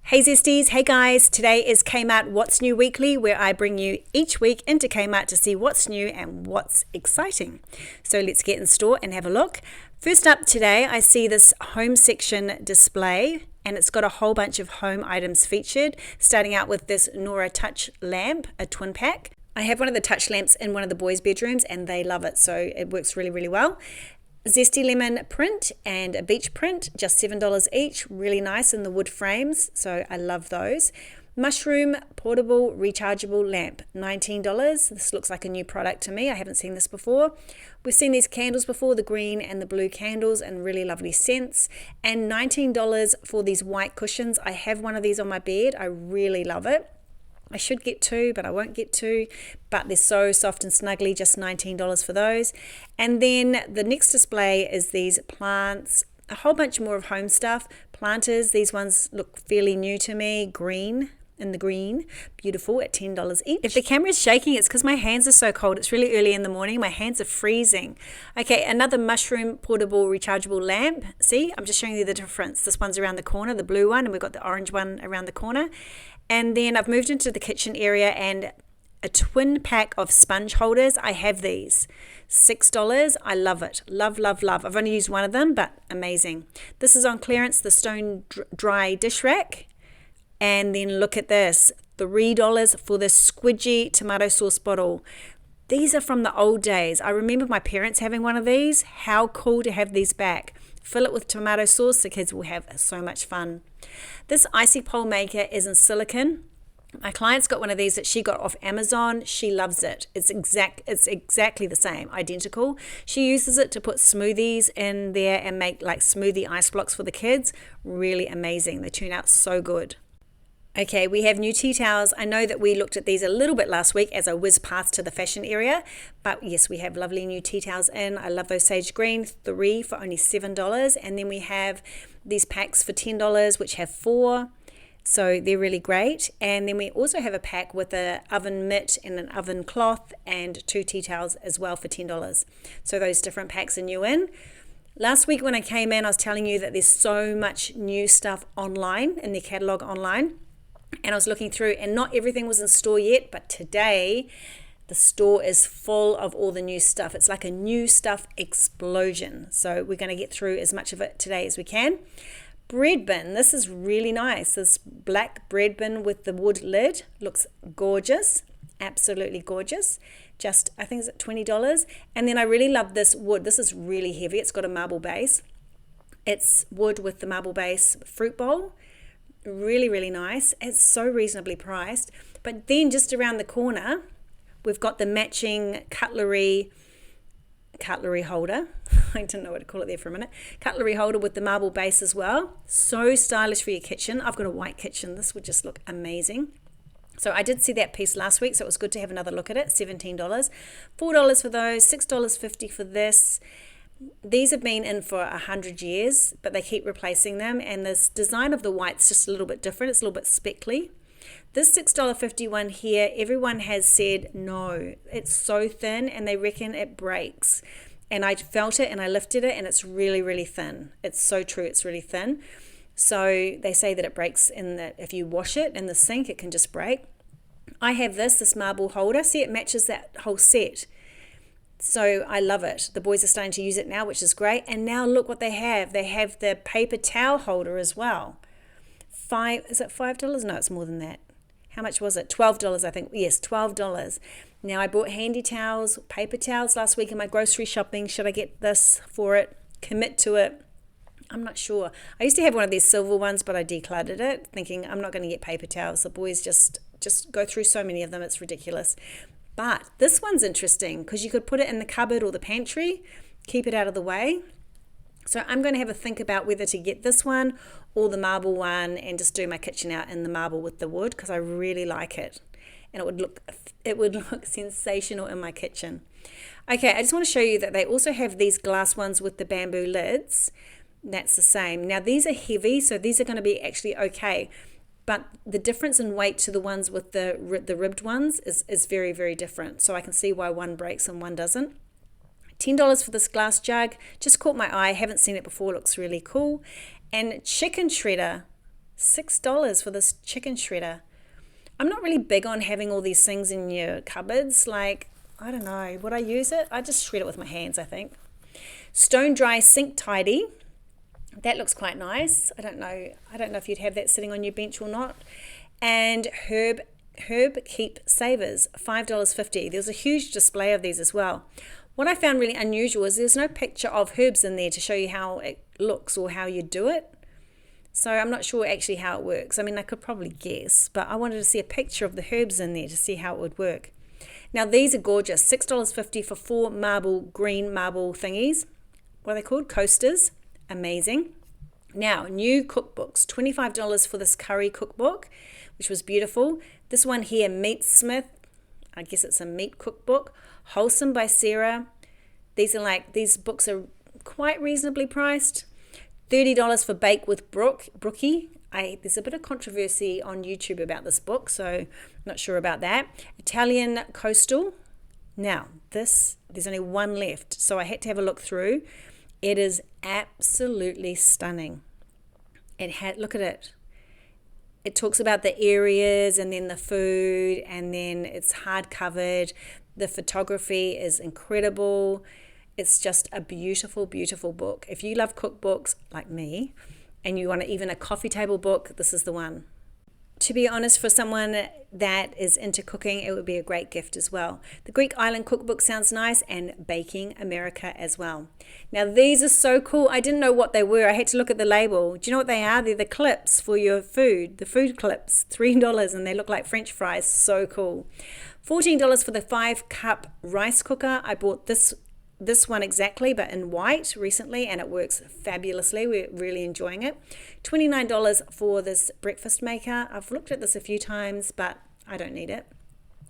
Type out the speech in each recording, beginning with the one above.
Hey Zesties, hey guys, today is Kmart What's New Weekly, where I bring you each week into Kmart to see what's new and what's exciting. So let's get in store and have a look. First up today, I see this home section display and it's got a whole bunch of home items featured, starting out with this Nora Touch lamp, a twin pack. I have one of the touch lamps in one of the boys' bedrooms and they love it, so it works really, really well. Zesty lemon print and a beach print, just $7 each, really nice in the wood frames, so I love those. Mushroom portable rechargeable lamp, $19. This looks like a new product to me. I haven't seen this before. We've seen these candles before, the green and the blue candles, and really lovely scents. And $19 for these white cushions. I have one of these on my bed. I really love it. I should get two, but I won't get two. But they're so soft and snuggly, just $19 for those. And then the next display is these plants, a whole bunch more of home stuff. Planters, these ones look fairly new to me, green. In the green, beautiful, at $10 each. If the camera is shaking, it's because my hands are so cold. It's really early in the morning. My hands are freezing. Okay, another mushroom portable rechargeable lamp. See, I'm just showing you the difference. This one's around the corner, the blue one, and we've got the orange one around the corner. And then I've moved into the kitchen area and a twin pack of sponge holders. I have these. $6. I love it. Love, love, love. I've only used one of them, but amazing. This is on clearance, the stone dry dish rack. And then look at this, $3 for this squidgy tomato sauce bottle. These are from the old days. I remember my parents having one of these. How cool to have these back. Fill it with tomato sauce, the kids will have so much fun. This icy pole maker is in silicone. My client's got one of these that she got off Amazon. She loves it. It's exactly the same, identical. She uses it to put smoothies in there and make like smoothie ice blocks for the kids. Really amazing. They turn out so good. Okay, we have new tea towels. I know that we looked at these a little bit last week as I whizzed past to the fashion area, but yes, we have lovely new tea towels in. I love those sage green, 3 for only $7, and then we have these packs for $10, which have 4, so they're really great. And then we also have a pack with an oven mitt and an oven cloth and 2 tea towels as well for $10. So those different packs are new in. Last week when I came in, I was telling you that there's so much new stuff online, in their catalog online. And I was looking through and not everything was in store yet, but today the store is full of all the new stuff. It's like a new stuff explosion. So we're going to get through as much of it today as we can. Bread bin. This is really nice. This black bread bin with the wood lid looks gorgeous. Absolutely gorgeous. Just, I think it's at $20. And then I really love this wood. This is really heavy. It's got a marble base. It's wood with the marble base fruit bowl. Really, really nice. It's so reasonably priced. But then just around the corner, we've got the matching cutlery holder. I didn't know what to call it there for a minute. Cutlery holder with the marble base as well. So stylish for your kitchen. I've got a white kitchen. This would just look amazing. So I did see that piece last week, so it was good to have another look at it. $17. $4 for those. $6.50 for this. These have been in for 100 years, but they keep replacing them, and this design of the white's just a little bit different. It's a little bit speckly. This $6.50 one here, everyone has said no. It's so thin, and they reckon it breaks. And I felt it, and I lifted it, and it's really, really thin. It's so true. It's really thin. So they say that it breaks if you wash it in the sink, it can just break. I have this marble holder. See, it matches that whole set. So I love it. The boys are starting to use it now, which is great. And now look what they have. They have the paper towel holder as well. Is it $5? No, it's more than that. How much was it? $12, I think. Yes, $12. Now I bought handy towels, paper towels last week in my grocery shopping. Should I get this for it? Commit to it? I'm not sure. I used to have one of these silver ones, but I decluttered it, thinking I'm not going to get paper towels. The boys just go through so many of them. It's ridiculous. But this one's interesting because you could put it in the cupboard or the pantry, keep it out of the way. So I'm going to have a think about whether to get this one or the marble one and just do my kitchen out in the marble with the wood because I really like it. And it would look sensational in my kitchen. Okay, I just want to show you that they also have these glass ones with the bamboo lids. That's the same. Now these are heavy, so these are going to be actually okay. But the difference in weight to the ones with the ribbed ones is very, very different. So I can see why one breaks and one doesn't. $10 for this glass jug. Just caught my eye. Haven't seen it before. Looks really cool. And chicken shredder. $6 for this chicken shredder. I'm not really big on having all these things in your cupboards. Like, I don't know, would I use it? I just shred it with my hands, I think. Stone Dry Sink Tidy. That looks quite nice. I don't know if you'd have that sitting on your bench or not. And Herb Keep Savers, $5.50. There's a huge display of these as well. What I found really unusual is there's no picture of herbs in there to show you how it looks or how you do it. So I'm not sure actually how it works. I mean, I could probably guess, but I wanted to see a picture of the herbs in there to see how it would work. Now these are gorgeous, $6.50 for 4 green marble thingies. What are they called? Coasters. Amazing. Now, new cookbooks, $25 for this curry cookbook, which was beautiful. This one here, Meat Smith, I guess it's a meat cookbook. Wholesome by Sarah. These books are quite reasonably priced. $30 for Bake with Brookie. There's a bit of controversy on YouTube about this book, so I'm not sure about that. Italian Coastal. Now, there's only one left, so I had to have a look through. It is absolutely stunning. Look at it. It talks about the areas and then the food, and then it's hard covered. The photography is incredible. It's just a beautiful, beautiful book. If you love cookbooks like me and you want even a coffee table book, this is the one. To be honest, for someone that is into cooking, it would be a great gift as well. The Greek Island Cookbook sounds nice, and Baking America as well. Now these are so cool. I didn't know what they were. I had to look at the label. Do you know what they are? They're the clips for your food, the food clips, $3, and they look like French fries. So cool. $14 for the 5-cup rice cooker. I bought this one exactly, but in white recently, and it works fabulously. We're really enjoying it. $29 for this breakfast maker. I've looked at this a few times, but I don't need it.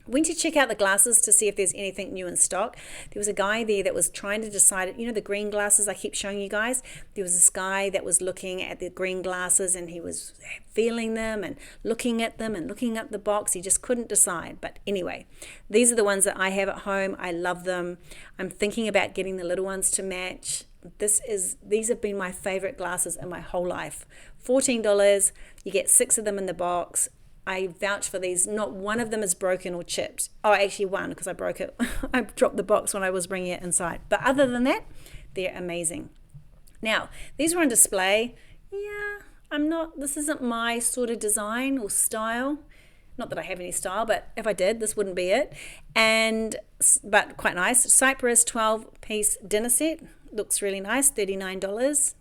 Went to check out the glasses to see if there's anything new in stock. There was a guy there that was trying to decide, the green glasses I keep showing you guys. There was this guy that was looking at the green glasses, and he was feeling them and looking at them and looking at the box. He just couldn't decide. But anyway, these are the ones that I have at home. I love them. I'm thinking about getting the little ones to match. These have been my favorite glasses in my whole life. $14. You get 6 of them in the box. I vouch for these. Not one of them is broken or chipped. Oh, actually one, because I broke it. I dropped the box when I was bringing it inside. But other than that, they're amazing. Now, these were on display. Yeah, this isn't my sort of design or style. Not that I have any style, but if I did, this wouldn't be it. But quite nice. Cypress 12-piece dinner set. Looks really nice, $39.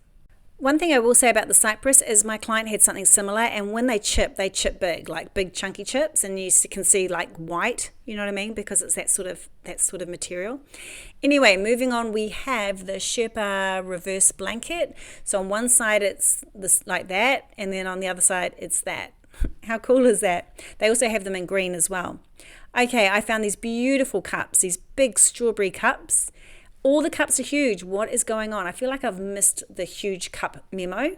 One thing I will say about the Cypress is my client had something similar, and when they chip big, like big chunky chips, and you can see like white, you know what I mean, because it's that sort of material. Anyway, moving on, we have the Sherpa reverse blanket. So on one side it's this like that, and then on the other side it's that. How cool is that? They also have them in green as well. Okay, I found these beautiful cups, these big strawberry cups. All the cups are huge. What is going on? I feel like I've missed the huge cup memo.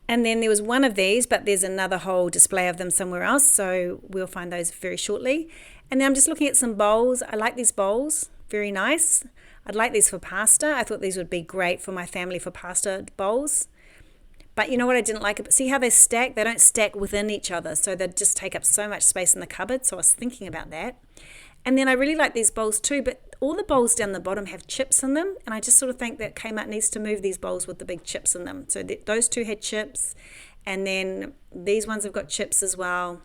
And then there was one of these, but there's another whole display of them somewhere else, so we'll find those very shortly. And then I'm just looking at some bowls. I like these bowls. Very nice. I'd like these for pasta. I thought these would be great for my family for pasta bowls. But you know what I didn't like? See how they stack? They don't stack within each other, so they just take up so much space in the cupboard. So I was thinking about that. And then I really like these bowls too, but all the bowls down the bottom have chips in them, and I just sort of think that Kmart needs to move these bowls with the big chips in them. So those two had chips, and then these ones have got chips as well.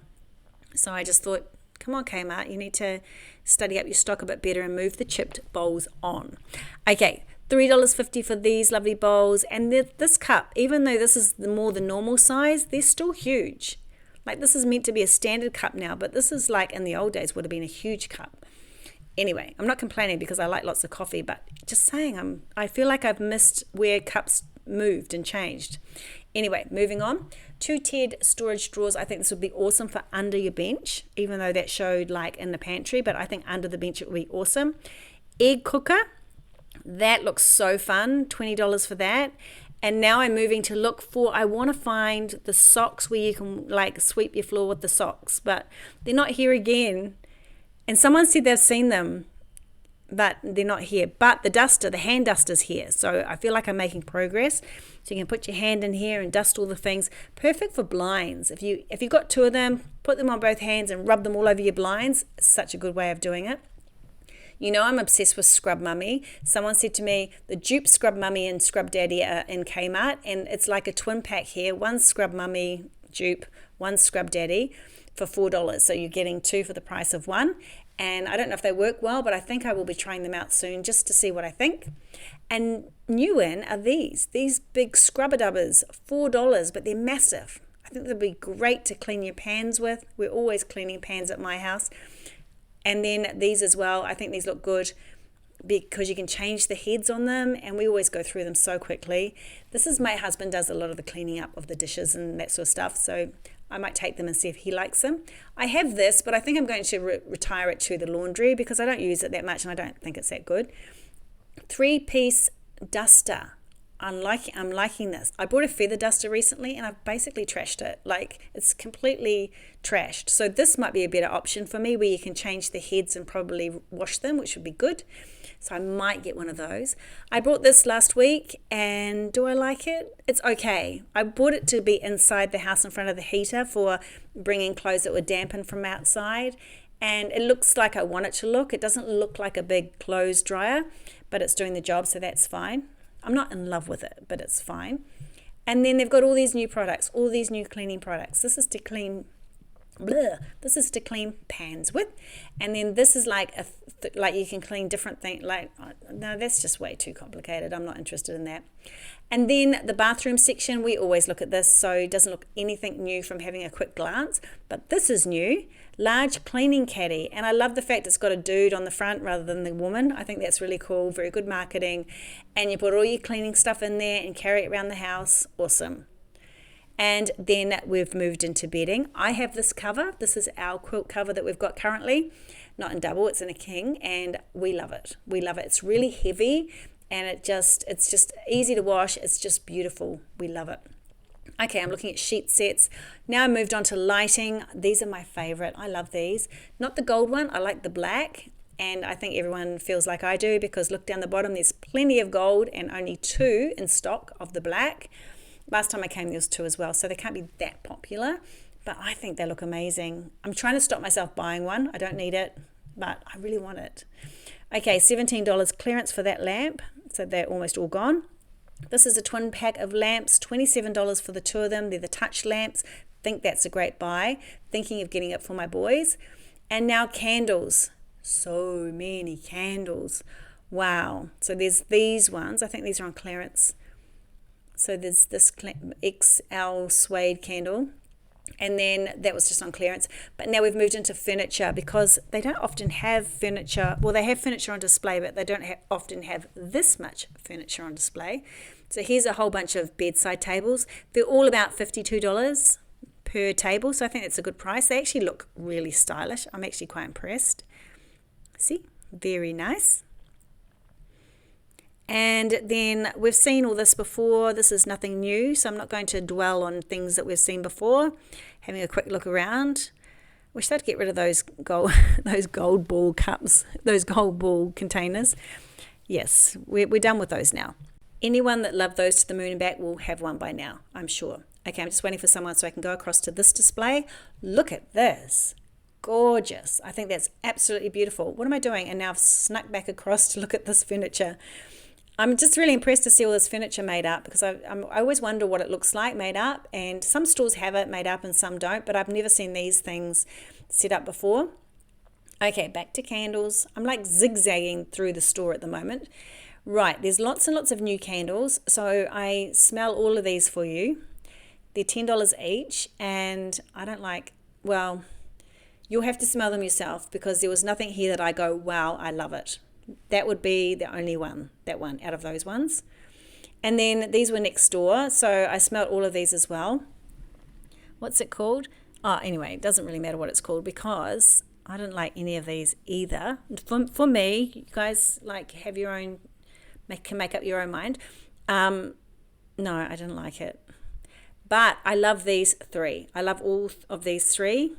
So I just thought, come on Kmart, you need to study up your stock a bit better and move the chipped bowls on. Okay, $3.50 for these lovely bowls, and this cup, even though this is more the normal size, they're still huge. Like this is meant to be a standard cup now, but this is like in the old days would have been a huge cup. Anyway, I'm not complaining because I like lots of coffee, but just saying I feel like I've missed where cups moved and changed. Anyway, moving on. 2-tiered storage drawers. I think this would be awesome for under your bench, even though that showed like in the pantry, but I think under the bench it would be awesome. Egg cooker. That looks so fun. $20 for that. And now I'm moving to look for, I want to find the socks where you can like sweep your floor with the socks, but they're not here again. And someone said they've seen them. but they're not here. But the duster, the hand duster's here. So I feel like I'm making progress. So you can put your hand in here and dust all the things. Perfect for blinds. If you've got 2 of them, put them on both hands and rub them all over your blinds. It's such a good way of doing it. You know, I'm obsessed with Scrub Mummy. Someone said to me, the dupe Scrub Mummy and Scrub Daddy are in Kmart, and it's like a twin pack here. 1 Scrub Mummy dupe, 1 Scrub Daddy for $4. So you're getting 2 for the price of 1. And I don't know if they work well, but I think I will be trying them out soon just to see what I think. And new in are these big scrubber dubbers, $4, but they're massive. I think they'll be great to clean your pans with. We're always cleaning pans at my house. And then these as well, I think these look good because you can change the heads on them, and we always go through them so quickly. This is my husband does a lot of the cleaning up of the dishes and that sort of stuff, so I might take them and see if he likes them. I have this, but I think I'm going to retire it to the laundry because I don't use it that much and I don't think it's that good. 3-piece duster. I'm liking this. I bought a feather duster recently and I've basically trashed it. Like, it's completely trashed. So this might be a better option for me where you can change the heads and probably wash them, which would be good. So I might get one of those. I bought this last week and do I like it? It's okay. I bought it to be inside the house in front of the heater for bringing clothes that were dampened from outside. And it looks like I want it to look. It doesn't look like a big clothes dryer, but it's doing the job, so that's fine. I'm not in love with it, but it's fine. And then they've got all these new products, all these new cleaning products. This is to clean pans with, and then this is like like you can clean different things. Like, no, that's just way too complicated. I'm not interested in that. And then the bathroom section, we always look at this, so it doesn't look anything new from having a quick glance, but this is new. Large cleaning caddy, and I love the fact it's got a dude on the front rather than the woman. I think that's really cool, very good marketing, and you put all your cleaning stuff in there and carry it around the house. Awesome. And then we've moved into bedding. I have this cover. This is our quilt cover that we've got currently, not in double, it's in a king, and we love it. We love it. It's really heavy, and it's just easy to wash. It's just beautiful. We love it. Okay, I'm looking at sheet sets. Now I moved on to lighting. These are my favorite. I love these. Not the gold one. I like the black. And I think everyone feels like I do because look down the bottom. There's plenty of gold and only 2 in stock of the black. Last time I came there was 2 as well. So they can't be that popular. But I think they look amazing. I'm trying to stop myself buying one. I don't need it, but I really want it. Okay, $17 clearance for that lamp. So they're almost all gone. This is a twin pack of lamps, $27 for the 2 of them. They're the touch lamps. Think that's a great buy. Thinking of getting it for my boys. And now candles. So many candles. Wow. So there's these ones. I think these are on clearance. So there's this XL suede candle. And then that was just on clearance. But now we've moved into furniture because they don't often have furniture. Well, they have furniture on display, but they don't often have this much furniture on display. So here's a whole bunch of bedside tables. They're all about $52 per table. So I think that's a good price. They actually look really stylish. I'm actually quite impressed. See, very nice. And then we've seen all this before. This is nothing new, so I'm not going to dwell on things that we've seen before. Having a quick look around. Wish they'd get rid of those gold ball cups, those gold ball containers. Yes, we're done with those now. Anyone that loved those to the moon and back will have one by now, I'm sure. Okay, I'm just waiting for someone so I can go across to this display. Look at this. Gorgeous. I think that's absolutely beautiful. What am I doing? And now I've snuck back across to look at this furniture. I'm just really impressed to see all this furniture made up because I always wonder what it looks like made up, and some stores have it made up and some don't, but I've never seen these things set up before. Okay, back to candles. I'm like zigzagging through the store at the moment. Right, there's lots and lots of new candles, so I smell all of these for you. They're $10 each, and I don't like, well, you'll have to smell them yourself because there was nothing here that I go, wow, I love it. That would be the only one, that one out of those ones. And then these were next door, so I smelled all of these as well. What's it called? Oh, anyway, it doesn't really matter what it's called because I don't like any of these either. For me, you guys like have your own, can make up your own mind. No, I didn't like it. But I love these 3. I love all of these 3.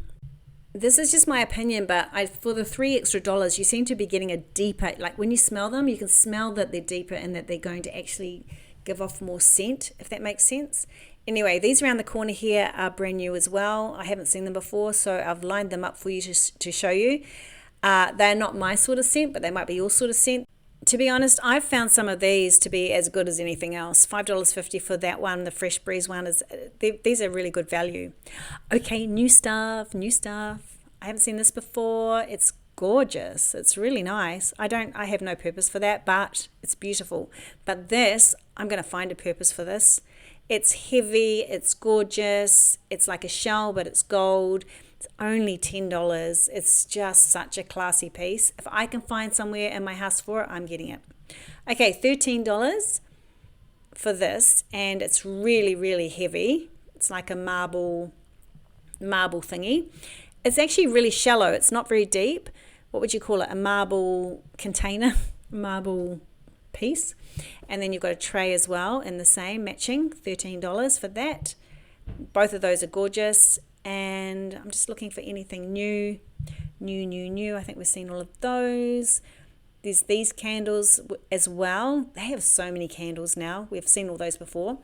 This is just my opinion, but for the $3 extra, you seem to be getting a deeper, like when you smell them, you can smell that they're deeper and that they're going to actually give off more scent, if that makes sense. Anyway, these around the corner here are brand new as well. I haven't seen them before, so I've lined them up for you to show you. They're not my sort of scent, but they might be your sort of scent. To be honest, I've found some of these to be as good as anything else. $5.50 for that one. The Fresh Breeze one these are really good value. Okay, new stuff. I haven't seen this before. It's gorgeous. It's really nice. I have no purpose for that, but it's beautiful. But this, I'm going to find a purpose for this. It's heavy, it's gorgeous. It's like a shell, but it's gold. It's only $10. It's just such a classy piece. If I can find somewhere in my house for it, I'm getting it. Okay, $13 for this, and it's really, really heavy. It's like a marble thingy. It's actually really shallow. It's not very deep. What would you call it? A marble container, marble piece. And then you've got a tray as well in the same matching, $13 for that. Both of those are gorgeous. And I'm just looking for anything new. I think we've seen all of those. There's these candles as well. They have so many candles now. We've seen all those before.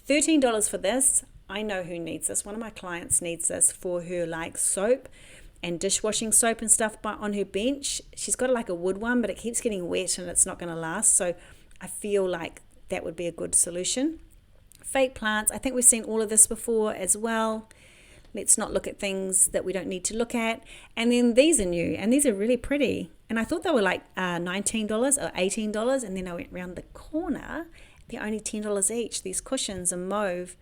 $13 for this. I know who needs this. One of my clients needs this for her like soap and dishwashing soap and stuff on her bench. She's got like a wood one, but it keeps getting wet and it's not going to last. So I feel like that would be a good solution. Fake plants. I think we've seen all of this before as well. Let's not look at things that we don't need to look at. And then these are new, and these are really pretty. And I thought they were like $19 or $18, and then I went around the corner. They're only $10 each. These cushions are mauve.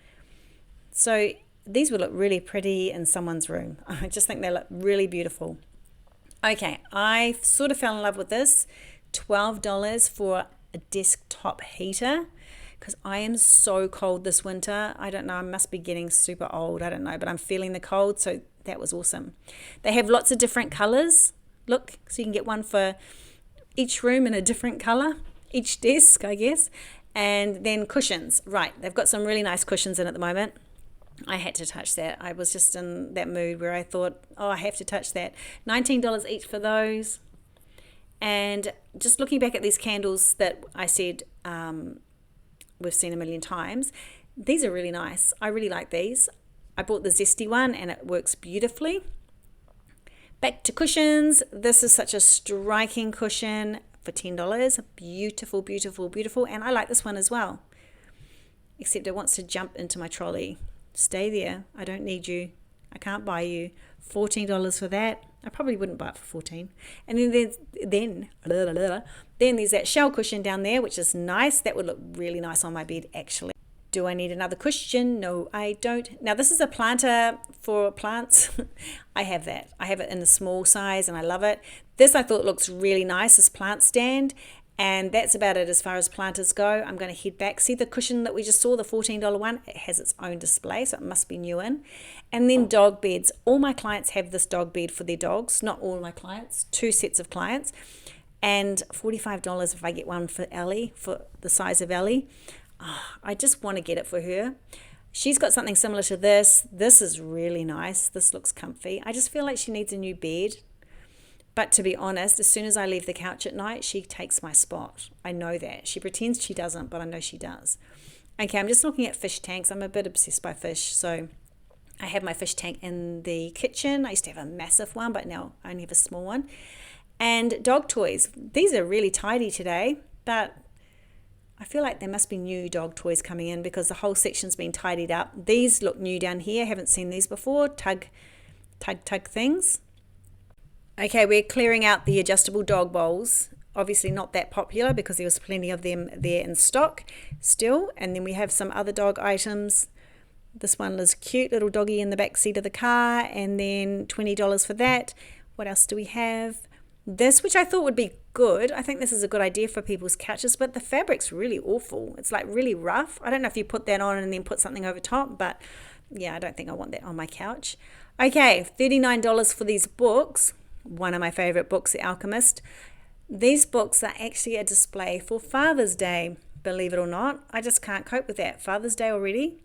So these would look really pretty in someone's room. I just think they look really beautiful. Okay, I sort of fell in love with this. $12 for a desktop heater, because I am so cold this winter. I don't know, I must be getting super old. I don't know, but I'm feeling the cold, so that was awesome. They have lots of different colors. Look, so you can get one for each room in a different color, each desk, I guess. And then cushions. Right, they've got some really nice cushions in at the moment. I had to touch that. I was just in that mood where I thought, oh, I have to touch that. $19 each for those. And just looking back at these candles that I said we've seen a million times, these are really nice. I really like these. I bought the Zesty one and it works beautifully. Back to cushions. This is such a striking cushion for $10. Beautiful, beautiful, beautiful. And I like this one as well. Except it wants to jump into my trolley. Stay there. I don't need you. I can't buy you. $14 for that. I probably wouldn't buy it for $14. And then there's that shell cushion down there, which is nice. That would look really nice on my bed, actually. Do I need another cushion? No, I don't. Now, this is a planter for plants. I have that. I have it in the small size, and I love it. This I thought looks really nice, this plant stand. And that's about it as far as planters go. I'm going to head back. See the cushion that we just saw, the $14 one? It has its own display, so it must be new in. And then dog beds. All my clients have this dog bed for their dogs. Not all my clients, 2 sets of clients. And $45 if I get one for Ellie, for the size of Ellie. Oh, I just want to get it for her. She's got something similar to this. This is really nice. This looks comfy. I just feel like she needs a new bed. But to be honest, as soon as I leave the couch at night, she takes my spot. I know that. She pretends she doesn't, but I know she does. Okay, I'm just looking at fish tanks. I'm a bit obsessed by fish. So I have my fish tank in the kitchen. I used to have a massive one, but now I only have a small one. And dog toys. These are really tidy today, but I feel like there must be new dog toys coming in because the whole section's been tidied up. These look new down here. I haven't seen these before. Tug things. Okay, we're clearing out the adjustable dog bowls. Obviously not that popular because there was plenty of them there in stock still. And then we have some other dog items. This one is cute, little doggy in the back seat of the car, and then $20 for that. What else do we have? This, which I thought would be good. I think this is a good idea for people's couches, but the fabric's really awful. It's like really rough. I don't know if you put that on and then put something over top, but yeah, I don't think I want that on my couch. Okay, $39 for these books. One of my favorite books, The Alchemist. These books are actually a display for Father's Day, believe it or not. I just can't cope with that. Father's Day already.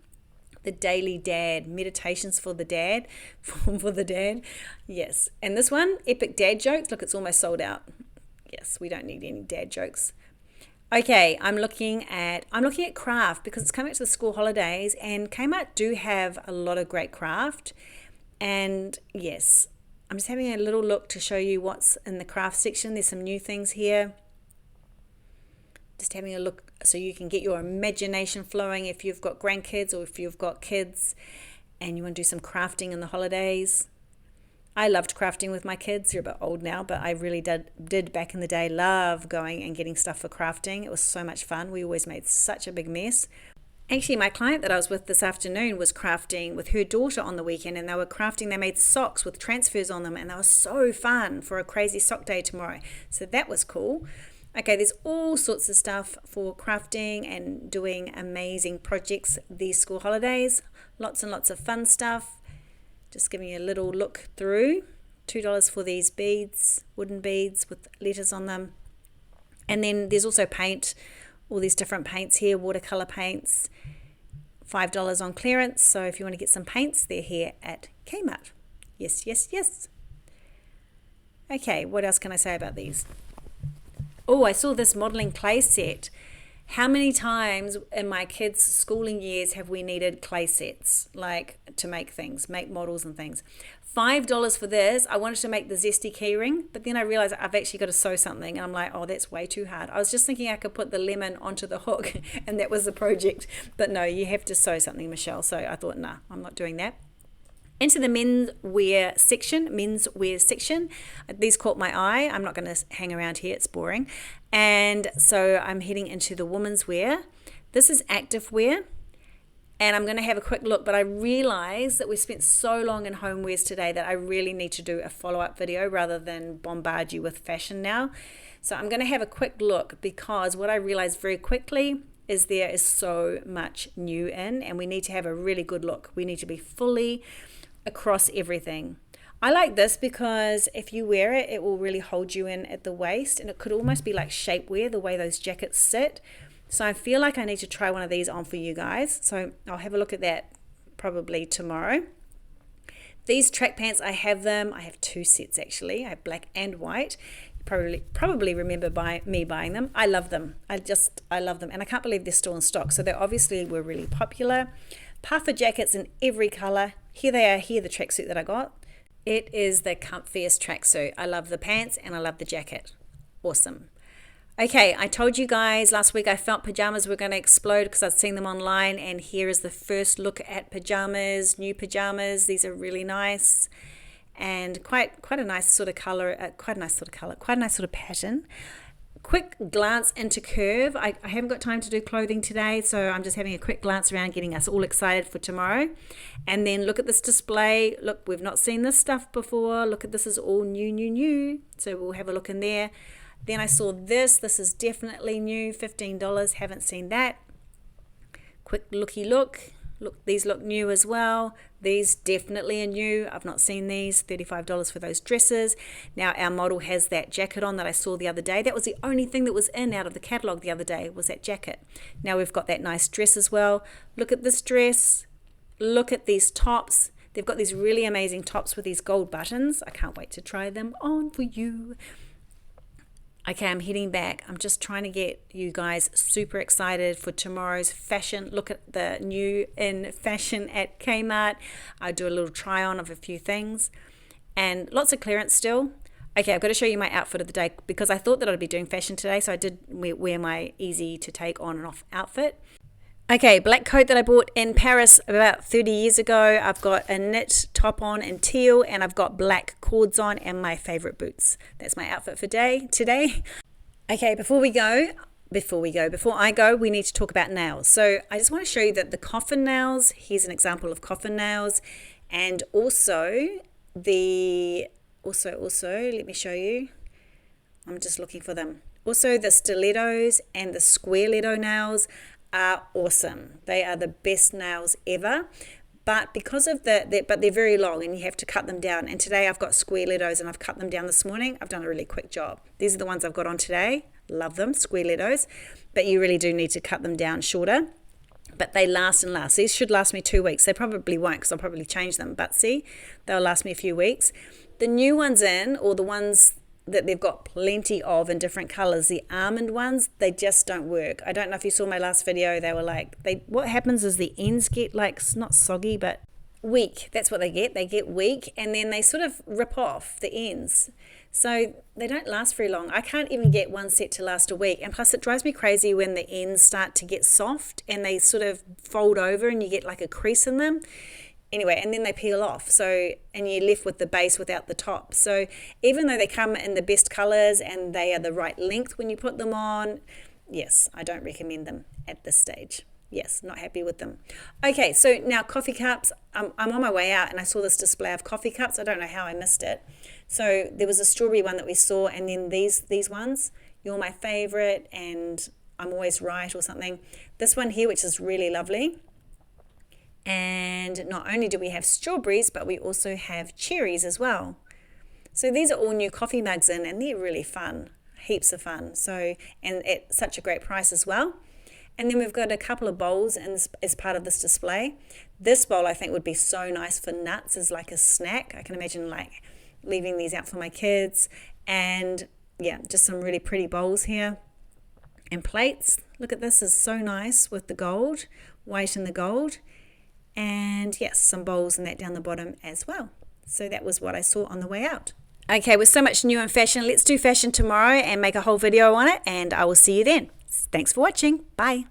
The Daily Dad, Meditations for the Dad, for the dad. Yes. And this one, Epic Dad Jokes. Look, it's almost sold out. Yes, we don't need any dad jokes. Okay, I'm looking at craft because it's coming up to the school holidays, and Kmart do have a lot of great craft. And yes, I'm just having a little look to show you what's in the craft section. There's some new things here. Just having a look so you can get your imagination flowing if you've got grandkids or if you've got kids and you want to do some crafting in the holidays. I loved crafting with my kids. They're a bit old now, but I really did back in the day love going and getting stuff for crafting. It was so much fun. We always made such a big mess. Actually, my client that I was with this afternoon was crafting with her daughter on the weekend, and they made socks with transfers on them, and they were so fun for a crazy sock day tomorrow. So that was cool. Okay, there's all sorts of stuff for crafting and doing amazing projects these school holidays. Lots and lots of fun stuff. Just giving you a little look through. $2 for these beads, wooden beads with letters on them. And then there's also paint, all these different paints here, watercolor paints. $5 on clearance. So if you want to get some paints, they're here at Kmart. Yes, yes, yes. Okay, what else can I say about these? Oh, I saw this modeling clay set. How many times in my kids' schooling years have we needed clay sets, like to make things, make models and things? $5 for this. I wanted to make the Zesty keyring, but then I realized I've actually got to sew something, and I'm like, oh, that's way too hard. I was just thinking I could put the lemon onto the hook, and that was the project. But no, you have to sew something, Michelle. So I thought, nah, I'm not doing that. Into the menswear section. These caught my eye. I'm not going to hang around here, it's boring. And so I'm heading into the women's wear. This is Activewear, and I'm going to have a quick look, but I realize that we spent so long in homewares today that I really need to do a follow-up video rather than bombard you with fashion now. So I'm going to have a quick look, because what I realized very quickly is there is so much new in, and we need to have a really good look. We need to be fully across everything. I like this because if you wear it, it will really hold you in at the waist, and it could almost be like shapewear, the way those jackets sit. So I feel like I need to try one of these on for you guys. So I'll have a look at that probably tomorrow. These track pants, I have them. I have two sets actually. I have black and white. You probably remember me buying them. I love them. I love them, and I can't believe they're still in stock. So they obviously were really popular. Puffer jackets in every color. Here they are. Here, the tracksuit that I got. It is the comfiest tracksuit. I love the pants and I love the jacket. Awesome. Okay, I told you guys last week I felt pajamas were going to explode because I'd seen them online, and here is the first look at pajamas, new pajamas. These are really nice and quite a nice sort of color, quite a nice sort of pattern. Quick glance into Curve. I haven't got time to do clothing today, so I'm just having a quick glance around, getting us all excited for tomorrow. And then look at this display. Look, we've not seen this stuff before. Look at this, is all new. So we'll have a look in there. Then I saw this. This is definitely new, $15. Haven't seen that. Quick looky look. Look, these look new as well. These definitely are new. I've not seen these. $35 for those dresses. Now our model has that jacket on that I saw the other day. That was the only thing that was in out of the catalog the other day, was that jacket. Now we've got that nice dress as well. Look at this dress. Look at these tops. They've got these really amazing tops with these gold buttons. I can't wait to try them on for you. Okay, I'm heading back. I'm just trying to get you guys super excited for tomorrow's fashion. Look at the new in fashion at Kmart. I'll do a little try on of a few things, and lots of clearance still. Okay, I've got to show you my outfit of the day because I thought that I'd be doing fashion today, so I did wear my easy to take on and off outfit. Okay, black coat that I bought in Paris about 30 years ago. I've got a knit top on in teal, and I've got black cords on and my favorite boots. That's my outfit for today. Okay, before I go, we need to talk about nails. So I just want to show you that the coffin nails, here's an example of coffin nails, and also let me show you. I'm just looking for them. Also the stilettos and the square letter nails are awesome. They are the best nails ever, but because of but they're very long and you have to cut them down. And today I've got square letters and I've cut them down this morning. I've done a really quick job. These are the ones I've got on today. Love them, square letters, but you really do need to cut them down shorter. but they last and last. These should last me 2 weeks. They probably won't because I'll probably change them, but see, they'll last me a few weeks. The new ones in, or the ones that they've got plenty of in different colors, the almond ones, they just don't work. I don't know if you saw my last video. They were like, what happens is the ends get like, not soggy, but weak. That's what they get weak, and then they sort of rip off the ends, so they don't last very long. I can't even get one set to last a week, and plus it drives me crazy when the ends start to get soft and they sort of fold over and you get like a crease in them. Anyway, and then they peel off, so, and you're left with the base without the top. So even though they come in the best colors and they are the right length when you put them on, yes, I don't recommend them at this stage. Yes, not happy with them. Okay, so now coffee cups. I'm on my way out and I saw this display of coffee cups. I don't know how I missed it. So there was a strawberry one that we saw, and then these ones. You're my favorite and I'm always right or something. This one here, which is really lovely. And not only do we have strawberries, but we also have cherries as well. So these are all new coffee mugs in, and they're really fun, heaps of fun. So, and at such a great price as well. And then we've got a couple of bowls as part of this display. This bowl I think would be so nice for nuts as like a snack. I can imagine like leaving these out for my kids. And yeah, just some really pretty bowls here. And plates. Look at this, is so nice with the gold, white and the gold. And yes, some bowls and that down the bottom as well. So that was what I saw on the way out. Okay, with so much new and fashion, let's do fashion tomorrow and make a whole video on it, and I will see you then. Thanks for watching. Bye.